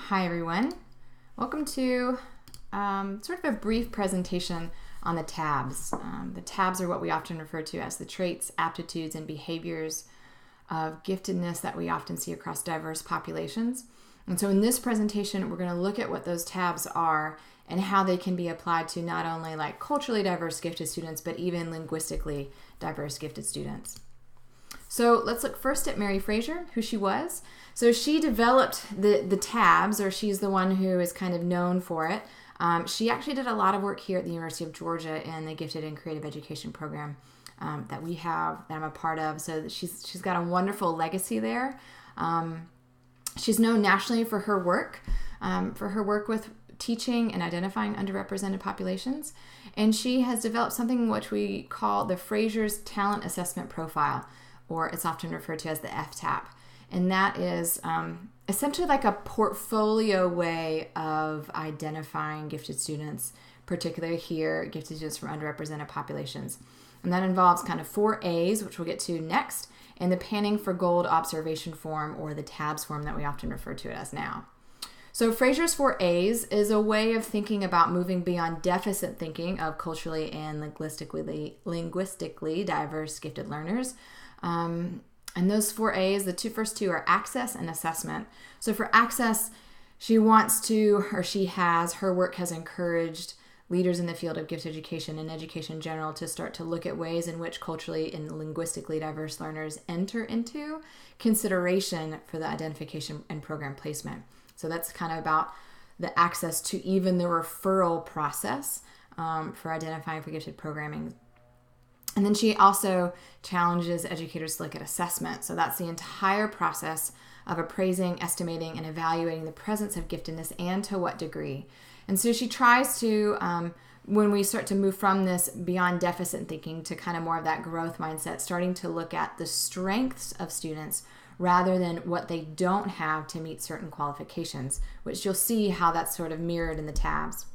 Hi everyone. Welcome to sort of a brief presentation on the tabs. The tabs are what we often refer to as the traits, aptitudes, and behaviors of giftedness that we often see across diverse populations. And so in this presentation, we're going to look at what those tabs are and how they can be applied to not only like culturally diverse gifted students, but even linguistically diverse gifted students. So let's look first at Mary Fraser, who she was. So she developed the tabs, or she's the one who is kind of known for it. She actually did a lot of work here at the University of Georgia in the Gifted and Creative Education program that we have, that I'm a part of. So she's got a wonderful legacy there. She's known nationally for her work with teaching and identifying underrepresented populations. And she has developed something which we call the Fraser's Talent Assessment Profile, or it's often referred to as the FTAP. And that is essentially like a portfolio way of identifying gifted students, particularly here, gifted students from underrepresented populations. And that involves kind of 4 A's, which we'll get to next, and the Panning for Gold observation form, or the TABS form that we often refer to it as now. So Fraser's 4 A's is a way of thinking about moving beyond deficit thinking of culturally and linguistically diverse gifted learners. And those 4 A's, the first two are access and assessment. So for access, her work has encouraged leaders in the field of gifted education and education in general to start to look at ways in which culturally and linguistically diverse learners enter into consideration for the identification and program placement. So that's kind of about the access to even the referral process for identifying for gifted programming. And then she also challenges educators to look at assessment. So that's the entire process of appraising, estimating, and evaluating the presence of giftedness and to what degree. And so she tries to, when we start to move from this beyond deficit thinking to kind of more of that growth mindset, starting to look at the strengths of students rather than what they don't have to meet certain qualifications, which you'll see how that's sort of mirrored in the tabs.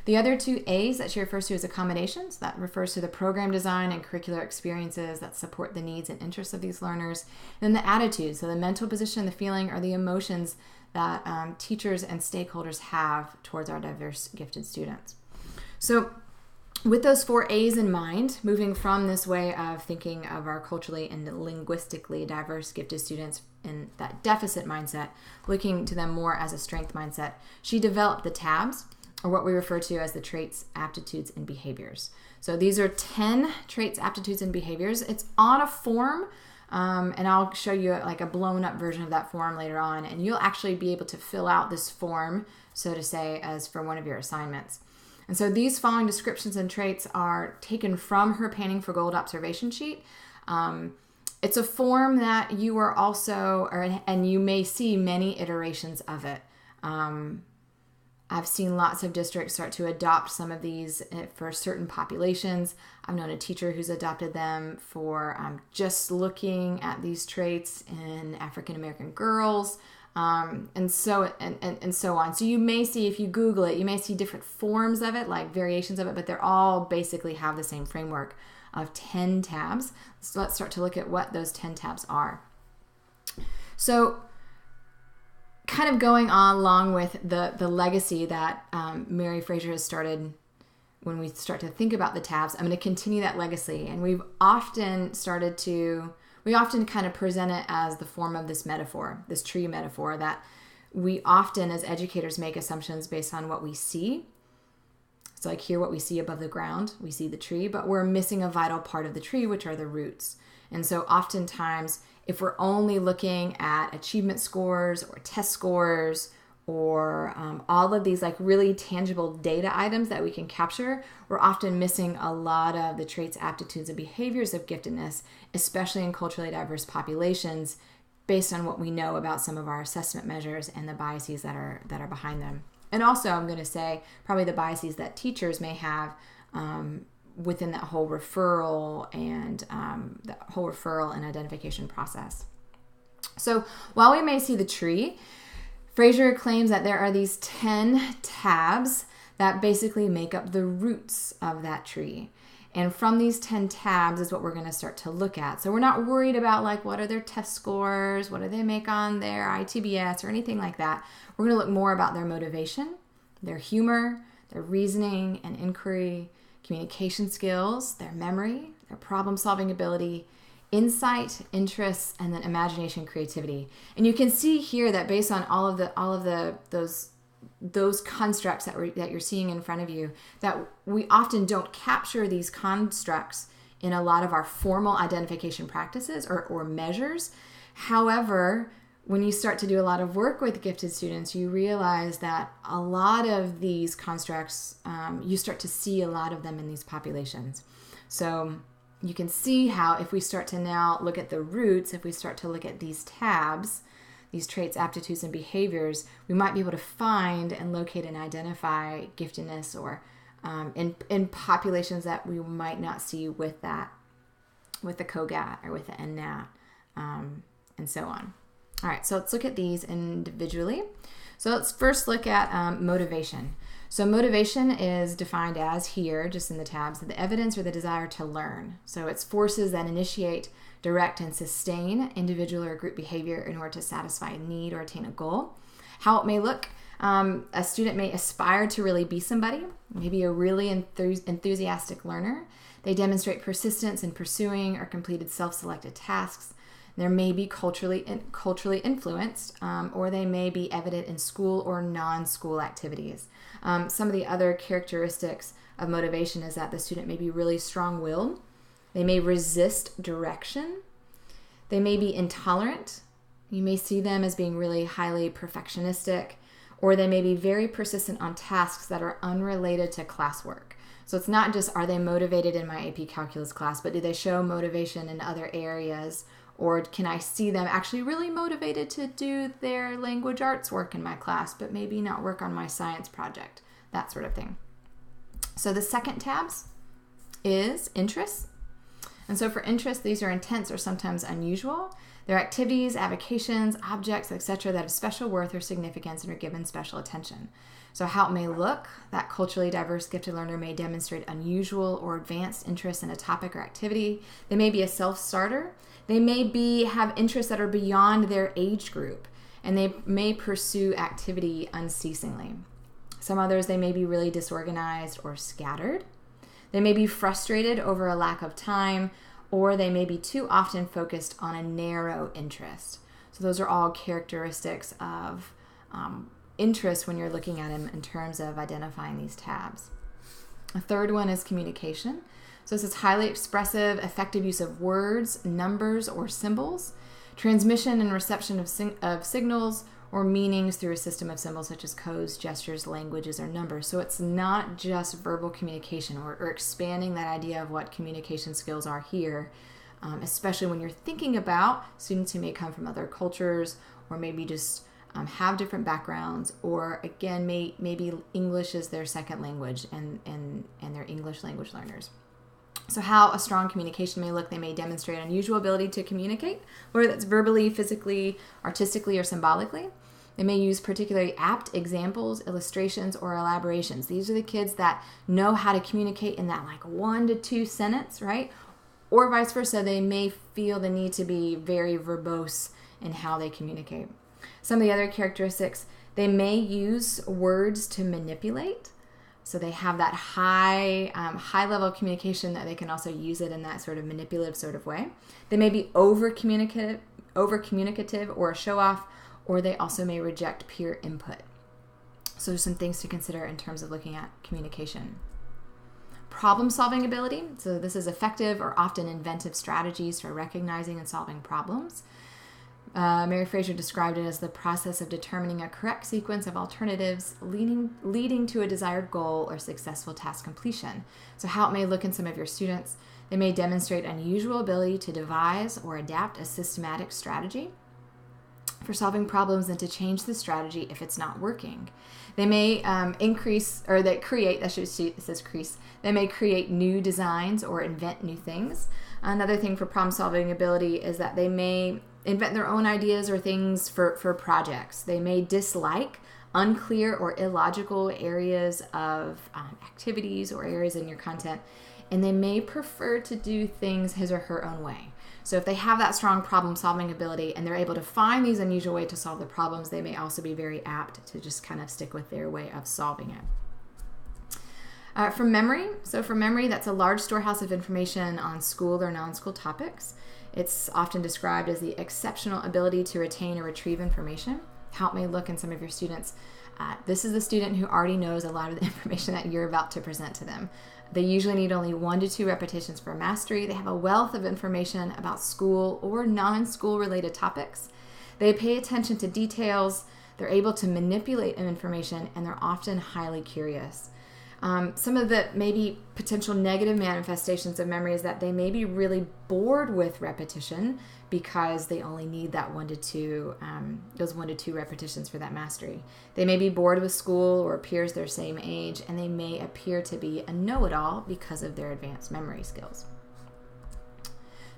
The other 2 A's that she refers to as accommodations, that refers to the program design and curricular experiences that support the needs and interests of these learners. And then the attitudes, so the mental position, the feeling, or the emotions that teachers and stakeholders have towards our diverse gifted students. So with those 4 A's in mind, moving from this way of thinking of our culturally and linguistically diverse gifted students in that deficit mindset, looking to them more as a strength mindset, she developed the tabs, or what we refer to as the traits, aptitudes, and behaviors. So these are 10 traits, aptitudes, and behaviors. It's on a form, and I'll show you like a blown up version of that form later on, and you'll actually be able to fill out this form, so to say, as for one of your assignments. And so these following descriptions and traits are taken from her Panning for Gold observation sheet. It's a form that you are also, and you may see many iterations of it. I've seen lots of districts start to adopt some of these for certain populations. I've known a teacher who's adopted them for just looking at these traits in African American girls, and so on. So you may see, if you Google it, you may see different forms of it, like variations of it, but they're all basically have the same framework of 10 tabs. So let's start to look at what those 10 tabs are. So kind of going on along with the legacy that Mary Fraser has started, when we start to think about the tabs, I'm going to continue that legacy. And we often kind of present it as the form of this metaphor, this tree metaphor, that we often as educators make assumptions based on what we see. So like here, what we see above the ground, we see the tree, but we're missing a vital part of the tree, which are the roots. And so oftentimes, if we're only looking at achievement scores or test scores or all of these like really tangible data items that we can capture, we're often missing a lot of the traits, aptitudes, and behaviors of giftedness, especially in culturally diverse populations, based on what we know about some of our assessment measures and the biases that are behind them. And also, I'm going to say probably the biases that teachers may have within that whole referral and identification process. So while we may see the tree, Fraser claims that there are these 10 tabs that basically make up the roots of that tree. And from these 10 tabs is what we're going to start to look at. So we're not worried about like what are their test scores, what do they make on their ITBS or anything like that. We're going to look more about their motivation, their humor, their reasoning and inquiry, communication skills, their memory, their problem-solving ability, insight, interests, and then imagination, creativity. And you can see here that based on all of those constructs that you're seeing in front of you, that we often don't capture these constructs in a lot of our formal identification practices or measures. However, when you start to do a lot of work with gifted students, you realize that a lot of these constructs, you start to see a lot of them in these populations. So you can see how if we start to now look at the roots, if we start to look at these tabs, these traits, aptitudes, and behaviors, we might be able to find and locate and identify giftedness or in populations that we might not see with the COGAT or with the NNAT, and so on. All right, so let's look at these individually. So let's first look at motivation. So motivation is defined as here, just in the tabs, the evidence or the desire to learn. So it's forces that initiate, direct, and sustain individual or group behavior in order to satisfy a need or attain a goal. How it may look, a student may aspire to really be somebody, maybe a really enthusiastic learner. They demonstrate persistence in pursuing or completed self-selected tasks. There may be culturally influenced, or they may be evident in school or non-school activities. Some of the other characteristics of motivation is that the student may be really strong-willed. They may resist direction. They may be intolerant. You may see them as being really highly perfectionistic, or they may be very persistent on tasks that are unrelated to classwork. So it's not just are they motivated in my AP Calculus class, but do they show motivation in other areas? Or can I see them actually really motivated to do their language arts work in my class, but maybe not work on my science project, that sort of thing. So the second tabs is interests. And so for interests, these are intense or sometimes unusual. They're activities, avocations, objects, etc. that have special worth or significance and are given special attention. So how it may look, that culturally diverse gifted learner may demonstrate unusual or advanced interest in a topic or activity. They may be a self-starter. They may have interests that are beyond their age group, and they may pursue activity unceasingly. Some others, they may be really disorganized or scattered. They may be frustrated over a lack of time, or they may be too often focused on a narrow interest. So those are all characteristics of interest when you're looking at them in terms of identifying these tabs. A third one is communication. So this is highly expressive, effective use of words, numbers, or symbols, transmission and reception of signals or meanings through a system of symbols such as codes, gestures, languages, or numbers. So it's not just verbal communication or expanding that idea of what communication skills are here, especially when you're thinking about students who may come from other cultures or maybe just have different backgrounds, or again, maybe English is their second language and they're English language learners. So how a strong communication may look, they may demonstrate unusual ability to communicate, whether that's verbally, physically, artistically, or symbolically. They may use particularly apt examples, illustrations, or elaborations. These are the kids that know how to communicate in that like 1 to 2 sentence, right? Or vice versa, they may feel the need to be very verbose in how they communicate. Some of the other characteristics, they may use words to manipulate. So they have that high level of communication that they can also use it in that sort of manipulative sort of way. They may be over communicative or a show off, or they also may reject peer input. So there's some things to consider in terms of looking at communication. Problem solving ability. So this is effective or often inventive strategies for recognizing and solving problems. Mary Fraser described it as the process of determining a correct sequence of alternatives leading to a desired goal or successful task completion. So how it may look in some of your students, they may demonstrate unusual ability to devise or adapt a systematic strategy for solving problems and to change the strategy if it's not working. They may they may create new designs or invent new things. Another thing for problem solving ability is that they may invent their own ideas or things for projects. They may dislike unclear or illogical areas of activities or areas in your content. and they may prefer to do things his or her own way. So if they have that strong problem-solving ability and they're able to find these unusual ways to solve the problems, they may also be very apt to just kind of stick with their way of solving it. From memory, that's a large storehouse of information on school or non-school topics. It's often described as the exceptional ability to retain or retrieve information. How it may look in some of your students. This is the student who already knows a lot of the information that you're about to present to them. They usually need only 1 to 2 repetitions for mastery. They have a wealth of information about school or non-school related topics. They pay attention to details. They're able to manipulate information, and they're often highly curious. Some of the maybe potential negative manifestations of memory is that they may be really bored with repetition because they only need that 1 to 2, those 1 to 2 repetitions for that mastery. They may be bored with school or peers their same age, and they may appear to be a know-it-all because of their advanced memory skills.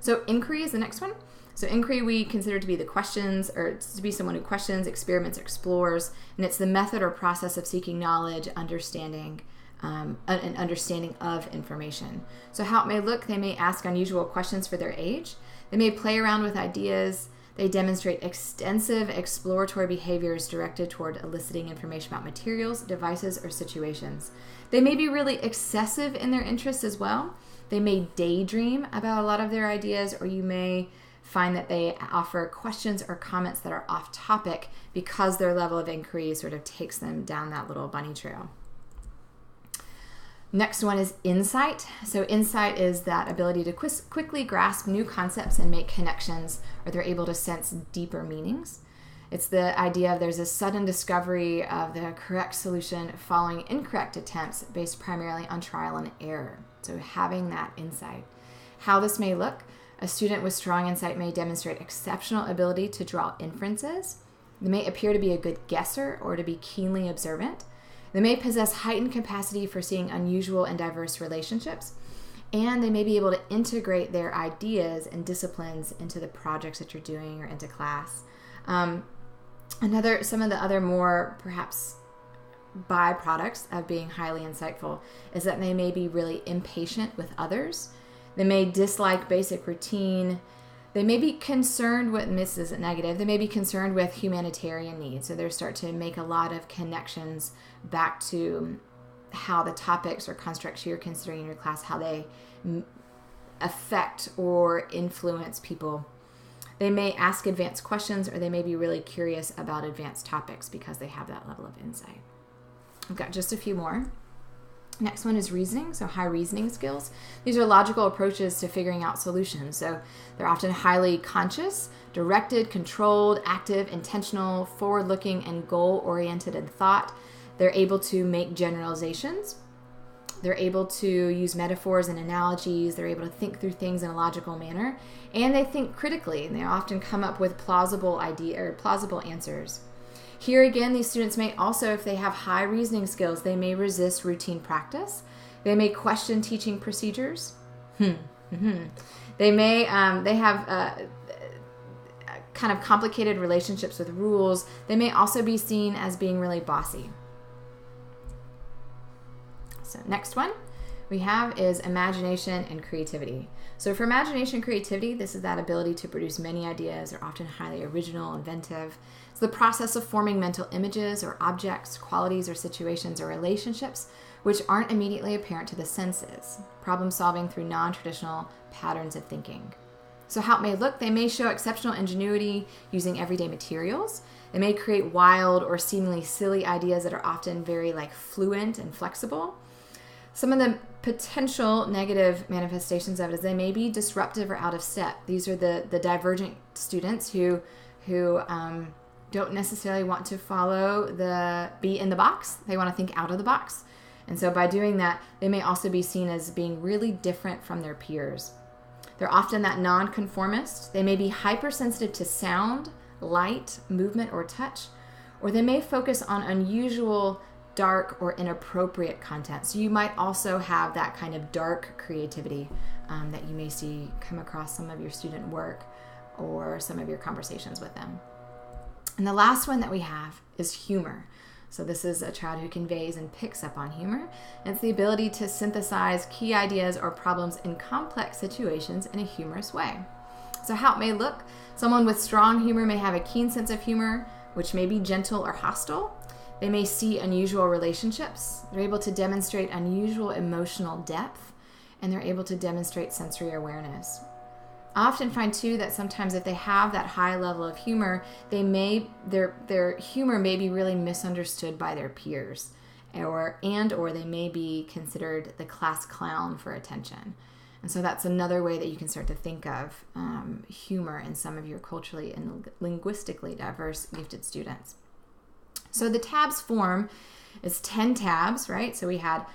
So inquiry is the next one. So inquiry we consider to be the questions, or to be someone who questions, experiments, explores, and it's the method or process of seeking knowledge, understanding, an understanding of information. So how it may look, they may ask unusual questions for their age. They may play around with ideas. They demonstrate extensive exploratory behaviors directed toward eliciting information about materials, devices, or situations. They may be really excessive in their interests as well. They may daydream about a lot of their ideas, or you may find that they offer questions or comments that are off topic because their level of inquiry sort of takes them down that little bunny trail. Next one is insight. So insight is that ability to quickly grasp new concepts and make connections, or they're able to sense deeper meanings. It's the idea of there's a sudden discovery of the correct solution following incorrect attempts based primarily on trial and error. So having that insight. How this may look, a student with strong insight may demonstrate exceptional ability to draw inferences. They may appear to be a good guesser or to be keenly observant. They may possess heightened capacity for seeing unusual and diverse relationships, and they may be able to integrate their ideas and disciplines into the projects that you're doing or into class. Some of the other more perhaps byproducts of being highly insightful is that they may be really impatient with others. They may dislike basic routine. They may be concerned with, and this isn't negative, they may be concerned with humanitarian needs. So they start to make a lot of connections back to how the topics or constructs you're considering in your class, how they affect or influence people. They may ask advanced questions, or they may be really curious about advanced topics because they have that level of insight. I've got just a few more. Next one is reasoning, so high reasoning skills. These are logical approaches to figuring out solutions. So they're often highly conscious, directed, controlled, active, intentional, forward-looking, and goal-oriented in thought. They're able to make generalizations. They're able to use metaphors and analogies. They're able to think through things in a logical manner. And they think critically, and they often come up with plausible answers. Here again, these students may also, if they have high reasoning skills, they may resist routine practice. They may question teaching procedures. They may, they have kind of complicated relationships with rules. They may also be seen as being really bossy. So next one we have is imagination and creativity. So for imagination and creativity, this is that ability to produce many ideas. They're often highly original, inventive. It's the process of forming mental images or objects, qualities or situations or relationships which aren't immediately apparent to the senses. Problem solving through non-traditional patterns of thinking. So how it may look, they may show exceptional ingenuity using everyday materials. They may create wild or seemingly silly ideas that are often very fluent and flexible. Some of the potential negative manifestations of it is they may be disruptive or out of step. These are the divergent students who don't necessarily want to be in the box. They want to think out of the box. And so by doing that, they may also be seen as being really different from their peers. They're often that nonconformist. They may be hypersensitive to sound, light, movement, or touch, or they may focus on unusual, dark, or inappropriate content. So you might also have that kind of dark creativity that you may see come across some of your student work or some of your conversations with them. And the last one that we have is humor. So this is a child who conveys and picks up on humor. And it's the ability to synthesize key ideas or problems in complex situations in a humorous way. So how it may look: someone with strong humor may have a keen sense of humor, which may be gentle or hostile. They may see unusual relationships. They're able to demonstrate unusual emotional depth, and they're able to demonstrate sensory awareness. I often find too that sometimes if they have that high level of humor, their humor may be really misunderstood by their peers, or they may be considered the class clown for attention. And so that's another way that you can start to think of humor in some of your culturally and linguistically diverse gifted students. So the TABS form is 10 tabs, right? So we had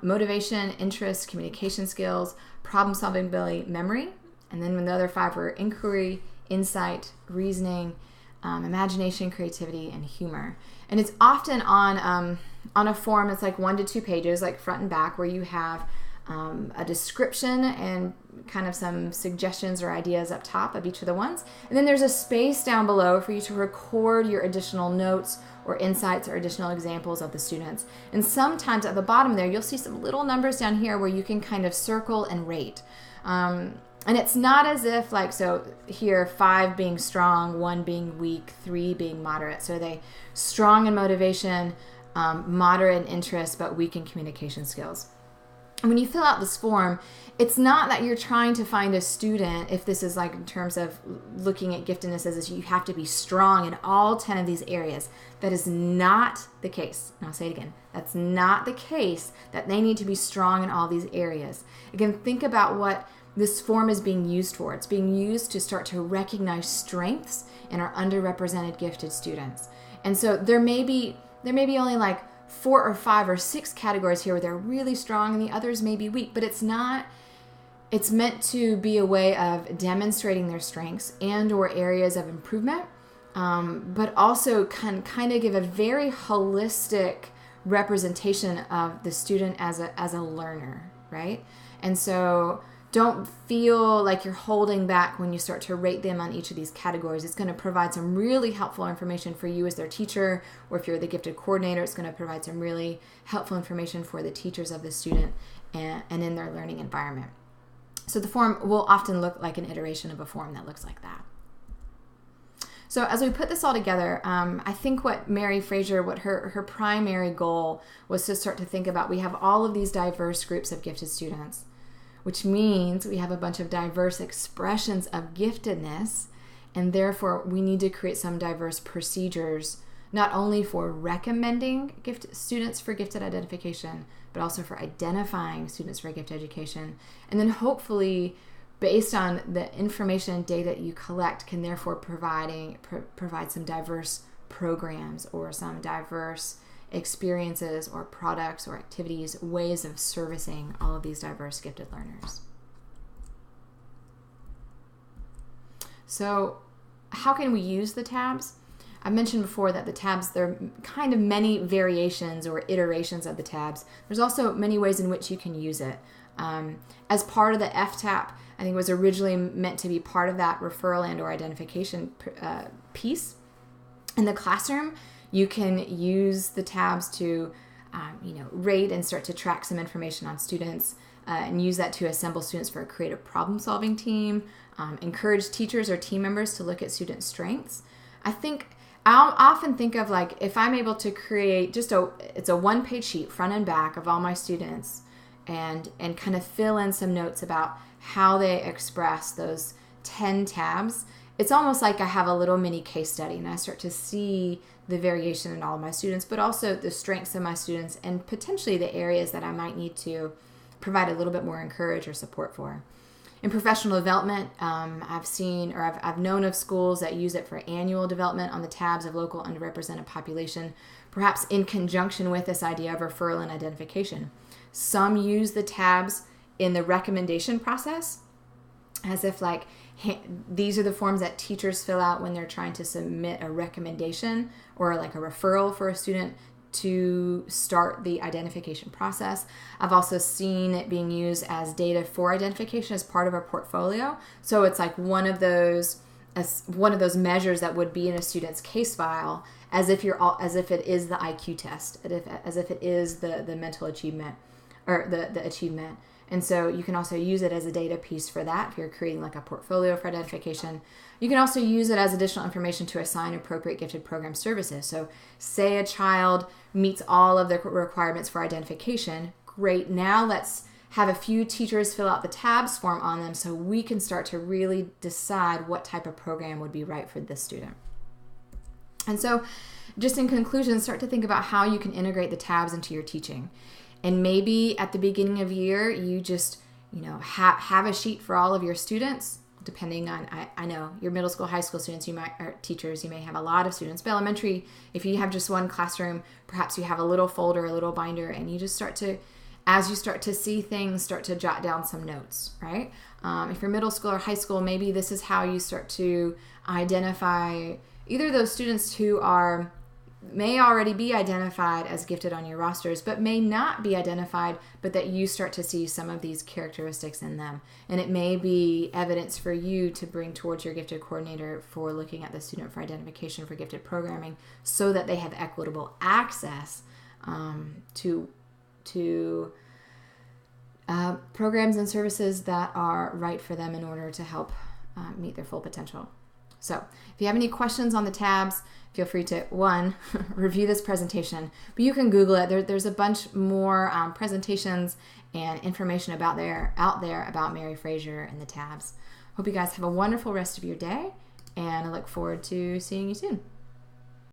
motivation, interest, communication skills, problem-solving ability, memory. And then the other 5 were inquiry, insight, reasoning, imagination, creativity, and humor. And it's often on a form that's like 1 to 2 pages, like front and back, where you have a description and kind of some suggestions or ideas up top of each of the ones. And then there's a space down below for you to record your additional notes or insights or additional examples of the students. And sometimes at the bottom there, you'll see some little numbers down here where you can kind of circle and rate. And it's not as if like, so here 5 being strong, 1 being weak, 3 being moderate. So they strong in motivation, moderate in interest, but weak in communication skills. And when you fill out this form, it's not that you're trying to find a student, if this is like in terms of looking at giftedness as you have to be strong in all 10 of these areas. That is not the case. And I'll say it again. That's not the case that they need to be strong in all these areas. Again, think about what this form is being used for. It's being used to start to recognize strengths in our underrepresented gifted students. And so there may be only like 4 or 5 or 6 categories here where they're really strong and the others may be weak, but it's meant to be a way of demonstrating their strengths and or areas of improvement, but also can kind of give a very holistic representation of the student as a learner, right? And so don't feel like you're holding back when you start to rate them on each of these categories. It's going to provide some really helpful information for you as their teacher, or if you're the gifted coordinator, it's going to provide some really helpful information for the teachers of the student and in their learning environment. So the form will often look like an iteration of a form that looks like that. So as we put this all together, I think what Mary Fraser, what her primary goal was to start to think about, we have all of these diverse groups of gifted students, which means we have a bunch of diverse expressions of giftedness, and therefore we need to create some diverse procedures, not only for recommending students for gifted identification, but also for identifying students for gifted education. And then hopefully, based on the information and data you collect, can therefore provide some diverse programs or some diverse experiences or products or activities, ways of servicing all of these diverse gifted learners. So how can we use the tabs? I mentioned before that the tabs, there are kind of many variations or iterations of the tabs. There's also many ways in which you can use it. As part of the FTAP, I think it was originally meant to be part of that referral and or identification piece. In the classroom, you can use the tabs to rate and start to track some information on students and use that to assemble students for a creative problem-solving team, encourage teachers or team members to look at student strengths. I'll often think of like, if I'm able to create it's a one-page sheet, front and back, of all my students, and kind of fill in some notes about how they express those 10 tabs. It's almost like I have a little mini case study, and I start to see the variation in all of my students, but also the strengths of my students and potentially the areas that I might need to provide a little bit more encourage or support for. In professional development, I've known of schools that use it for annual development on the tabs of local underrepresented population, perhaps in conjunction with this idea of referral and identification. Some use the tabs in the recommendation process, as if like, these are the forms that teachers fill out when they're trying to submit a recommendation or like a referral for a student to start the identification process. I've also seen it being used as data for identification as part of our portfolio. So it's like one of those measures that would be in a student's case file as if it is the IQ test, as if it is the mental achievement or the achievement. And so you can also use it as a data piece for that if you're creating like a portfolio for identification. You can also use it as additional information to assign appropriate gifted program services. So say a child meets all of the requirements for identification. Great. Now let's have a few teachers fill out the tabs form on them so we can start to really decide what type of program would be right for this student. And so just in conclusion, start to think about how you can integrate the tabs into your teaching. And maybe at the beginning of year, you just, have a sheet for all of your students, depending on, I know your middle school, high school students, or teachers, you may have a lot of students. But elementary, if you have just one classroom, perhaps you have a little folder, a little binder, and you just as you start to see things, start to jot down some notes, right? If you're middle school or high school, maybe this is how you start to identify either those students who may already be identified as gifted on your rosters, but may not be identified, but that you start to see some of these characteristics in them. And it may be evidence for you to bring towards your gifted coordinator for looking at the student for identification for gifted programming so that they have equitable access to programs and services that are right for them in order to help meet their full potential. So if you have any questions on the tabs, feel free to, one, review this presentation, but you can Google it. There's a bunch more presentations and information out there about Mary Fraser and the tabs. Hope you guys have a wonderful rest of your day, and I look forward to seeing you soon.